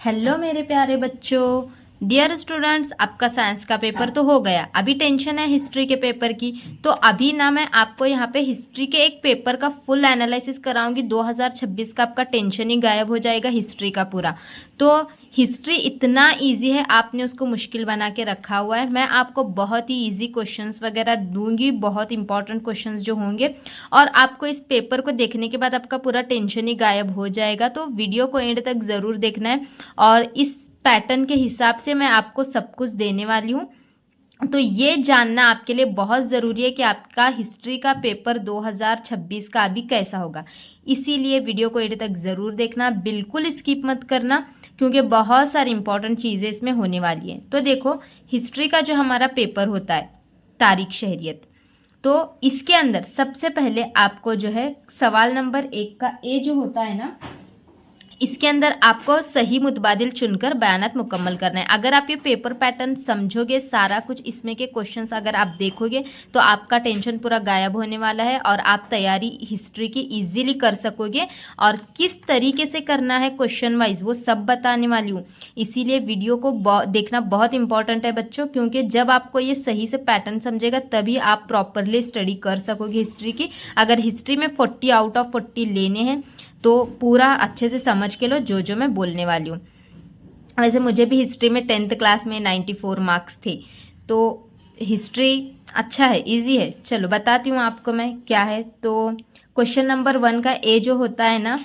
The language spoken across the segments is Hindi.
हेलो मेरे प्यारे बच्चों, डियर स्टूडेंट्स। आपका साइंस का पेपर तो हो गया, अभी टेंशन है हिस्ट्री के पेपर की। तो अभी ना मैं आपको यहाँ पे हिस्ट्री के एक पेपर का फुल एनालिसिस कराऊंगी। 2026 का आपका टेंशन ही गायब हो जाएगा हिस्ट्री का पूरा। तो हिस्ट्री इतना इजी है, आपने उसको मुश्किल बना के रखा हुआ है। मैं आपको बहुत ही इजी क्वेश्चंस वगैरह दूंगी, बहुत इंपॉर्टेंट क्वेश्चंस जो होंगे, और आपको इस पेपर को देखने के बाद आपका पूरा टेंशन ही गायब हो जाएगा। तो वीडियो को एंड तक ज़रूर देखना है, और इस पैटर्न के हिसाब से मैं आपको सब कुछ देने वाली हूँ। तो ये जानना आपके लिए बहुत ज़रूरी है कि आपका हिस्ट्री का पेपर 2026 का अभी कैसा होगा। इसीलिए वीडियो को एंड तक ज़रूर देखना, बिल्कुल स्किप मत करना, क्योंकि बहुत सारी इंपॉर्टेंट चीज़ें इसमें होने वाली हैं। तो देखो, हिस्ट्री का जो हमारा पेपर होता है तारीख शहरियत, तो इसके अंदर सबसे पहले आपको जो है सवाल नंबर 1 का ए जो होता है ना, इसके अंदर आपको सही मुतबादिल चुनकर बयानात मुकम्मल करना है। अगर आप ये पेपर पैटर्न समझोगे, सारा कुछ इसमें के क्वेश्चंस अगर आप देखोगे, तो आपका टेंशन पूरा गायब होने वाला है और आप तैयारी हिस्ट्री की इजीली कर सकोगे। और किस तरीके से करना है क्वेश्चन वाइज वो सब बताने वाली हूँ। इसीलिए वीडियो को देखना बहुत इंपॉर्टेंट है बच्चों, क्योंकि जब आपको ये सही से पैटर्न समझेगा तभी आप प्रॉपरली स्टडी कर सकोगे हिस्ट्री की। अगर हिस्ट्री में 40 आउट ऑफ 40 लेने हैं तो पूरा अच्छे से समझ के लो जो मैं बोलने वाली हूँ। वैसे मुझे भी हिस्ट्री में 10th क्लास में 94 मार्क्स थे, तो हिस्ट्री अच्छा है, इजी है। चलो बताती हूँ आपको मैं क्या है। तो क्वेश्चन नंबर 1 का ए जो होता है ना,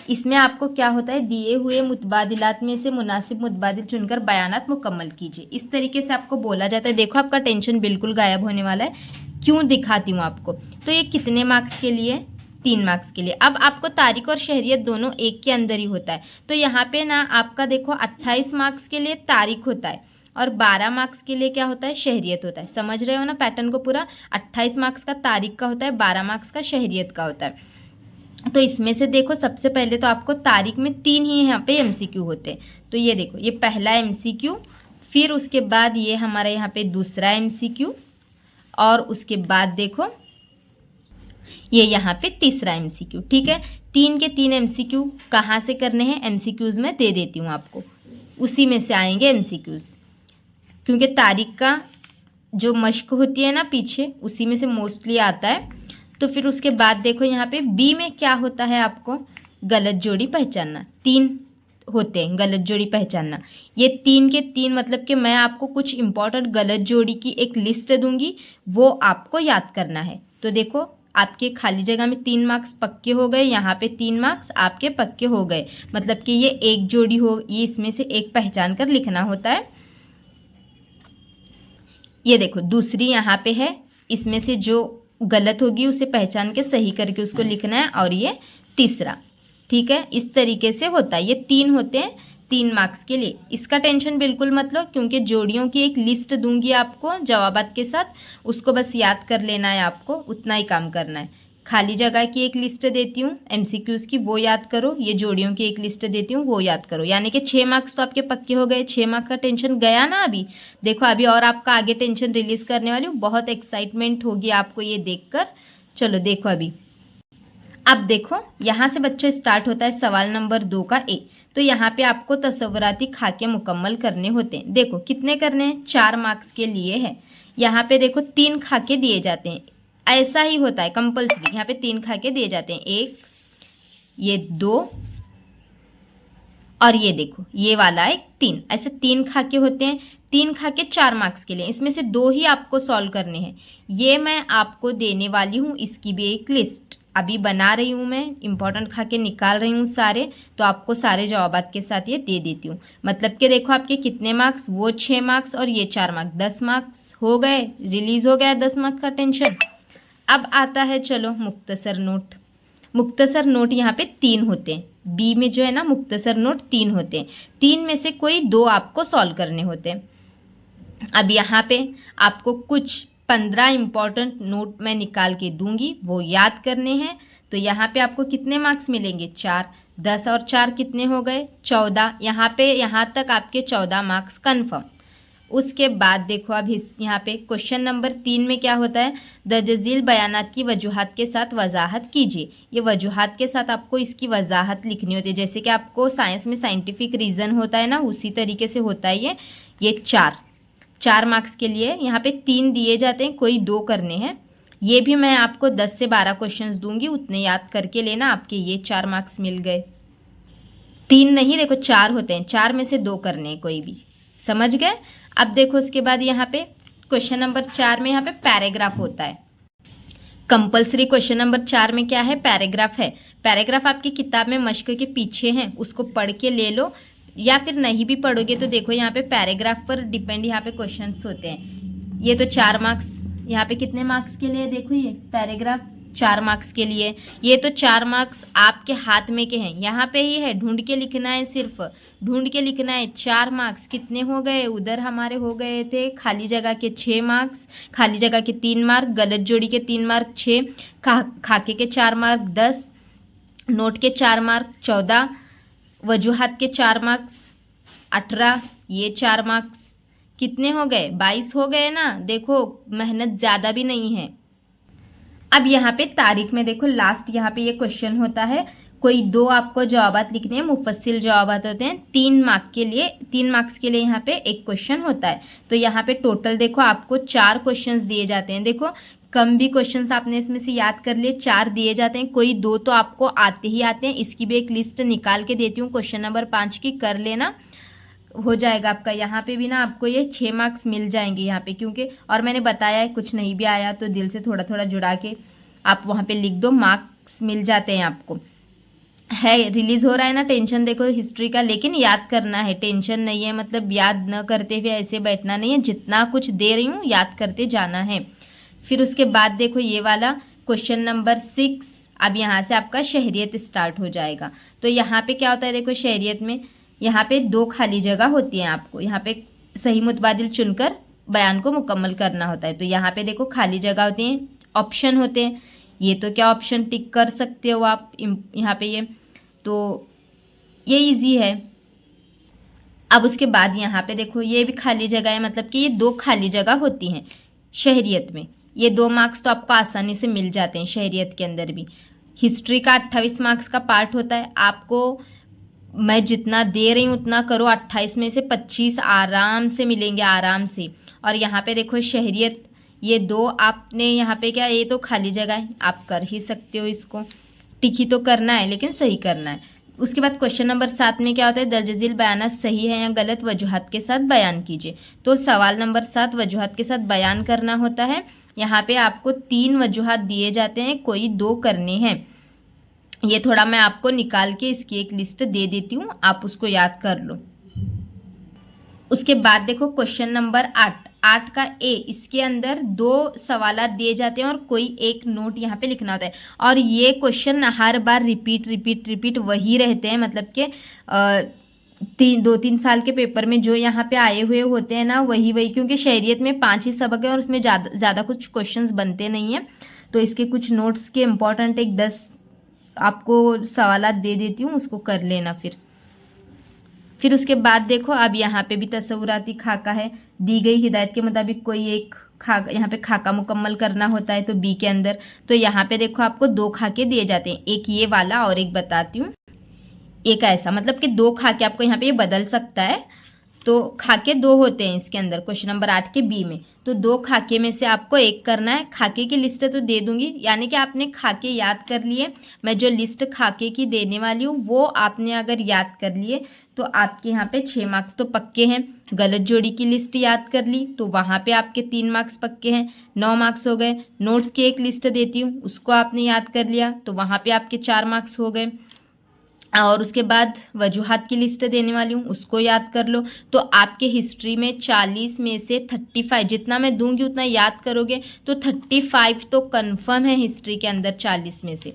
इसमें आपको क्या होता है, दिए हुए मुतबादिलात में से मुनासिब मुतबादिल चुनकर बयानात मुकम्मल कीजिए। इस तरीके से आपको बोला जाता है। देखो, आपका टेंशन बिल्कुल गायब होने वाला है। क्यों दिखाती हूँ आपको। तो ये कितने मार्क्स के लिए, 3 मार्क्स के लिए। अब आपको तारीख और शहरियत दोनों एक के अंदर ही होता है। तो यहाँ पे ना आपका देखो 28 मार्क्स के लिए तारीख होता है और 12 मार्क्स के लिए क्या होता है, शहरियत होता है। समझ रहे हो ना पैटर्न को पूरा। 28 मार्क्स का तारीख का होता है, 12 मार्क्स का शहरियत का होता है। तो इसमें से देखो, सबसे पहले तो आपको तारीख में 3 ही यहाँ पे एमसीक्यू होते हैं। तो ये देखो, ये पहला एमसीक्यू, फिर उसके बाद ये हमारा यहाँ पे दूसरा एमसीक्यू, और उसके बाद देखो ये यहाँ पे तीसरा एमसीक्यू। ठीक है, 3 के 3 एमसीक्यू कहाँ से करने हैं, एमसीक्यूज में दे देती हूँ आपको, उसी में से आएंगे एमसीक्यूज, क्योंकि तारीख का जो मश्क होती है ना पीछे, उसी में से मोस्टली आता है। तो फिर उसके बाद देखो यहाँ पे बी में क्या होता है, आपको गलत जोड़ी पहचानना। 3 होते हैं गलत जोड़ी पहचानना। ये 3 के 3 मतलब कि मैं आपको कुछ इंपॉर्टेंट गलत जोड़ी की एक लिस्ट दूंगी, वो आपको याद करना है। तो देखो, आपके खाली जगह में 3 मार्क्स पक्के हो गए, यहाँ पे 3 मार्क्स आपके पक्के हो गए। मतलब कि ये एक जोड़ी हो, ये इसमें से एक पहचान कर लिखना होता है। ये देखो दूसरी यहाँ पे है, इसमें से जो गलत होगी उसे पहचान के सही करके उसको लिखना है। और ये तीसरा, ठीक है, इस तरीके से होता है। ये 3 होते हैं 3 मार्क्स के लिए। इसका टेंशन बिल्कुल मत लो, क्योंकि जोड़ियों की एक लिस्ट दूंगी आपको जवाबात के साथ, उसको बस याद कर लेना है, आपको उतना ही काम करना है। खाली जगह की एक लिस्ट देती हूँ एमसीक्यूज की, वो याद करो। ये जोड़ियों की एक लिस्ट देती हूँ, वो याद करो। यानी कि 6 मार्क्स तो आपके पक्के हो गए। 6 मार्क्स का टेंशन गया ना अभी। देखो, अभी और आपका आगे टेंशन रिलीज करने वाली हूँ। बहुत एक्साइटमेंट होगी आपको ये देखकर। चलो देखो, अभी अब देखो यहाँ से बच्चों स्टार्ट होता है सवाल नंबर 2 का ए। तो यहाँ पे आपको तस्वुराती खाके मुकम्मल करने होते हैं। देखो कितने करने हैं, 4 मार्क्स के लिए है। यहाँ पे देखो 3 खाके दिए जाते हैं, ऐसा ही होता है कंपल्सरी। यहाँ पे 3 खाके दिए जाते हैं, 1, ये 2, और ये देखो ये वाला है 3। ऐसे 3 खाके होते हैं। 3 खाके 4 मार्क्स के लिए, इसमें से 2 ही आपको सॉल्व करने हैं। ये मैं आपको देने वाली हूँ, इसकी भी एक लिस्ट अभी बना रही हूँ मैं, इंपॉर्टेंट खाके निकाल रही हूँ सारे। तो आपको सारे जवाबात के साथ ये दे देती हूँ। मतलब कि देखो आपके कितने मार्क्स, वो 6 मार्क्स और ये 4 मार्क्स, 10 मार्क्स हो गए, रिलीज हो गया 10 मार्क्स का टेंशन। अब आता है चलो मुख्तसर नोट। मुख्तसर नोट यहाँ पे 3 होते हैं। बी में जो है ना मुख्तसर नोट 3 होते हैं। 3 में से कोई 2 आपको सॉल्व करने होते हैं। अब यहाँ पे आपको कुछ 15 इंपॉर्टेंट नोट मैं निकाल के दूंगी, वो याद करने हैं। तो यहाँ पे आपको कितने मार्क्स मिलेंगे, 4। 10 और 4 कितने हो गए, 14। यहाँ पे यहाँ तक आपके 14 मार्क्स कन्फर्म। उसके बाद देखो अब यहाँ पे क्वेश्चन नंबर 3 में क्या होता है, दर्जझील बयानात की वजूहात के साथ वजाहत कीजिए। ये वजूहात के साथ आपको इसकी वजाहत लिखनी होती है, जैसे कि आपको साइंस में साइंटिफिक रीज़न होता है ना, उसी तरीके से होता है ये 4 मार्क्स के लिए। यहाँ पे 3 दिए जाते हैं, कोई 2 करने हैं। ये भी मैं आपको 10 से 12 क्वेश्चंस दूंगी, उतने याद करके लेना, आपके ये 4 मार्क्स मिल गए। 3 नहीं, देखो 4 होते हैं, 4 में से 2 करने हैं कोई भी, समझ गए। अब देखो उसके बाद यहाँ पे क्वेश्चन नंबर 4 में यहाँ पे पैराग्राफ होता है। कंपलसरी क्वेश्चन नंबर 4 में क्या है, पैराग्राफ है। पैराग्राफ आपकी किताब में मश्क के पीछे हैं, उसको पढ़ के ले लो, या फिर नहीं भी पढ़ोगे तो देखो यहाँ पे पैराग्राफ पर डिपेंड यहाँ पे क्वेश्चंस होते हैं। ये तो 4 मार्क्स, यहाँ पे कितने मार्क्स के लिए, देखो ये पैराग्राफ 4 मार्क्स के लिए। ये तो 4 मार्क्स आपके हाथ में के हैं, यहाँ पे ही है, ढूंढ के लिखना है, सिर्फ ढूंढ के लिखना है। 4 मार्क्स कितने हो गए, उधर हमारे हो गए थे खाली जगह के 6 मार्क्स, खाली जगह के 3 मार्क, गलत जोड़ी के 3 मार्क 6, खाके के 4 मार्क 10, नोट के 4 मार्क 14, वजूहात के 4 मार्क्स 18, ये 4 मार्क्स कितने हो गए, 22 हो गए ना। देखो मेहनत ज़्यादा भी नहीं है। अब यहाँ पे तारीख में देखो लास्ट यहाँ पे ये क्वेश्चन होता है, कोई 2 आपको जवाबात लिखने हैं, मुफस्सिल जवाबात होते हैं। 3 मार्क्स के लिए यहाँ पे एक क्वेश्चन होता है। तो यहाँ पे टोटल देखो आपको 4 क्वेश्चंस दिए जाते हैं। देखो कम भी क्वेश्चंस आपने इसमें से याद कर लिए, 4 दिए जाते हैं, कोई 2 तो आपको आते ही आते हैं। इसकी भी एक लिस्ट निकाल के देती हूँ, क्वेश्चन नंबर 5 की कर लेना, हो जाएगा आपका। यहाँ पे भी ना आपको ये 6 मार्क्स मिल जाएंगे यहाँ पे, क्योंकि और मैंने बताया है कुछ नहीं भी आया तो दिल से थोड़ा थोड़ा जुड़ा के आप वहाँ पे लिख दो, मार्क्स मिल जाते हैं आपको। है रिलीज हो रहा है ना टेंशन देखो हिस्ट्री का, लेकिन याद करना है, टेंशन नहीं है, मतलब याद न करते हुए ऐसे बैठना नहीं है, जितना कुछ दे रही हूँ याद करते जाना है। फिर उसके बाद देखो ये वाला क्वेश्चन नंबर 6, अब यहाँ से आपका शहरियत स्टार्ट हो जाएगा। तो यहाँ पे क्या होता है, देखो शहरियत में यहाँ पे 2 खाली जगह होती हैं, आपको यहाँ पे सही मुतबादिल चुनकर बयान को मुकम्मल करना होता है। तो यहाँ पे देखो खाली जगह होती हैं, ऑप्शन होते हैं, ये तो क्या ऑप्शन टिक कर सकते हो आप यहाँ पे, ये तो ये इजी है। अब उसके बाद यहाँ पे देखो ये भी खाली जगह है, मतलब कि ये 2 खाली जगह होती हैं शहरियत में। ये 2 मार्क्स तो आपको आसानी से मिल जाते हैं शहरियत के अंदर भी। हिस्ट्री का 28 मार्क्स का पार्ट होता है, आपको मैं जितना दे रही हूँ उतना करो, 28 में से 25 आराम से मिलेंगे, आराम से। और यहाँ पे देखो शहरियत, ये 2 आपने यहाँ पे क्या, ये तो खाली जगह है, आप कर ही सकते हो, इसको टिक ही तो करना है लेकिन सही करना है। उसके बाद क्वेश्चन नंबर 7 में क्या होता है, दर्जझील बयान सही है या गलत, वजूहात के साथ बयान कीजिए। तो सवाल नंबर 7 वजूहात के साथ बयान करना होता है। यहाँ पे आपको 3 वजूहात दिए जाते हैं, कोई 2 करने हैं। ये थोड़ा मैं आपको निकाल के इसकी एक लिस्ट दे देती हूँ, आप उसको याद कर लो। उसके बाद देखो क्वेश्चन नंबर 8 का ए, इसके अंदर 2 सवालात दिए जाते हैं और कोई एक नोट यहाँ पे लिखना होता है। और ये क्वेश्चन हर बार रिपीट वही रहते हैं, मतलब कि 2-3 साल के पेपर में जो यहाँ पे आए हुए होते हैं ना, वही क्योंकि शहरियत में 5 ही सबक है और उसमें ज़्यादा कुछ क्वेश्चंस बनते नहीं हैं। तो इसके कुछ नोट्स के इम्पोर्टेंट एक 10 आपको सवालात दे देती हूँ, उसको कर लेना। फिर उसके बाद देखो अब यहाँ पे भी तस्वुराती खाका है, दी गई हिदायत के मुताबिक कोई एक खाका, यहाँ पे खाका मुकम्मल करना होता है, तो बी के अंदर। तो यहाँ पे देखो आपको 2 खाके दिए जाते हैं, एक ये वाला और एक बताती हूँ, एक ऐसा, मतलब कि 2 खाके आपको यहाँ पे ये बदल सकता है। तो खाके 2 होते हैं इसके अंदर, क्वेश्चन नंबर 8 के बी में। तो 2 खाके में से आपको एक करना है। खाके की लिस्ट तो दे दूंगी, यानी कि आपने खाके याद कर लिए। मैं जो लिस्ट खाके की देने वाली हूँ वो आपने अगर याद कर लिए तो आपके यहाँ पे 6 मार्क्स तो पक्के हैं। गलत जोड़ी की लिस्ट याद कर ली तो वहाँ पे आपके 3 मार्क्स पक्के हैं, 9 मार्क्स हो गए। नोट्स की एक लिस्ट देती हूँ, उसको आपने याद कर लिया तो वहाँ पे आपके 4 मार्क्स हो गए। और उसके बाद वजूहात की लिस्ट देने वाली हूँ, उसको याद कर लो। तो आपके हिस्ट्री में 40 में से 35, जितना मैं दूंगी उतना याद करोगे तो 35 तो कंफर्म है हिस्ट्री के अंदर 40 में से।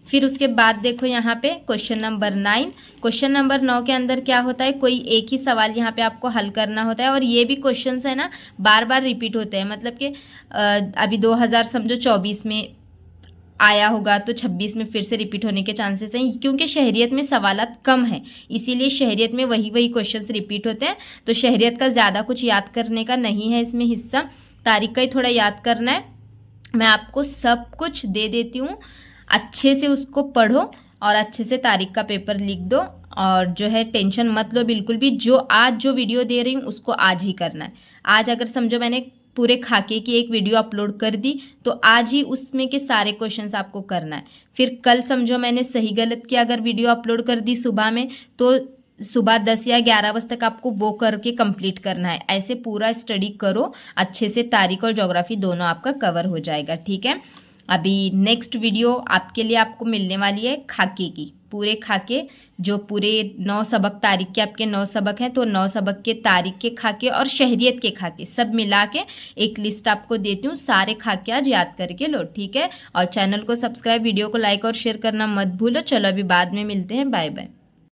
फिर उसके बाद देखो यहाँ पे क्वेश्चन नंबर 9। क्वेश्चन नंबर 9 के अंदर क्या होता है, कोई एक ही सवाल यहाँ पे आपको हल करना होता है। और ये भी क्वेश्चंस है ना बार बार रिपीट होते हैं, मतलब कि अभी 2024 में आया होगा तो 26 में फिर से रिपीट होने के चांसेस हैं, क्योंकि शहरियत में सवालात कम है, इसीलिए शहरियत में वही क्वेश्चंस रिपीट होते हैं। तो शहरियत का ज़्यादा कुछ याद करने का नहीं है इसमें हिस्सा, तारीख का ही थोड़ा याद करना है। मैं आपको सब कुछ दे देती हूँ, अच्छे से उसको पढ़ो और अच्छे से तारीख का पेपर लिख दो। और जो है टेंशन मत लो बिल्कुल भी, जो वीडियो दे रही हूँ उसको आज ही करना है। आज अगर समझो मैंने पूरे खाके की एक वीडियो अपलोड कर दी तो आज ही उसमें के सारे क्वेश्चंस आपको करना है। फिर कल समझो मैंने सही गलत किया, अगर वीडियो अपलोड कर दी सुबह में, तो सुबह 10 या 11 बजे तक आपको वो करके कंप्लीट करना है। ऐसे पूरा स्टडी करो अच्छे से, तारीख और ज्योग्राफी दोनों आपका कवर हो जाएगा, ठीक है। अभी नेक्स्ट वीडियो आपके लिए आपको मिलने वाली है खाके की, पूरे खाके, जो पूरे 9 सबक तारीख के आपके 9 सबक हैं, तो 9 सबक के तारीख के खाके और शहरियत के खाके सब मिला के एक लिस्ट आपको देती हूँ, सारे खाके आज याद करके लो, ठीक है। और चैनल को सब्सक्राइब, वीडियो को लाइक और शेयर करना मत भूलो। चलो अभी बाद में मिलते हैं, बाय बाय।